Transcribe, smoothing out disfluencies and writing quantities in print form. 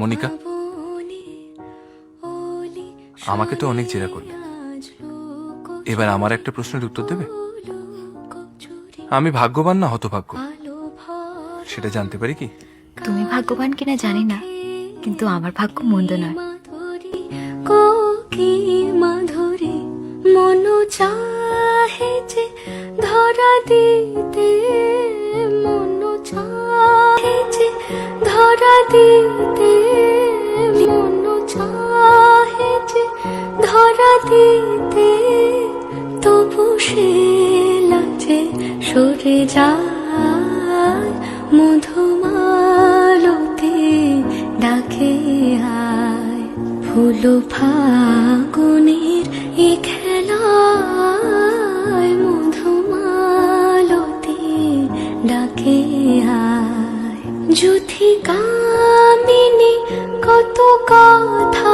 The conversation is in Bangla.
মনিকা, আমাকে তো অনেক জেরা করলে, এবার আমার একটা প্রশ্নের উত্তর দেবে? আমি ভাগ্যবান না হতভাগ্য সেটা জানতে পারি কি? তুমি ভাগ্যবান কিনা জানি না, কিন্তু আমার ভাগ্য মন্দ নয়। মাধুরী মন চাহে যে ধরা দিতে, মন চাহে যে ধরা দিতে, মন চাহে যে ধরা দিতে, তবু সে লাজে সরে যায়। মধুমালতি ডাকে আয়, ফুল ফাগুনের এ খেলায়, মধুমালতি ডাকে আয়। যুথি কামিনী কত কথা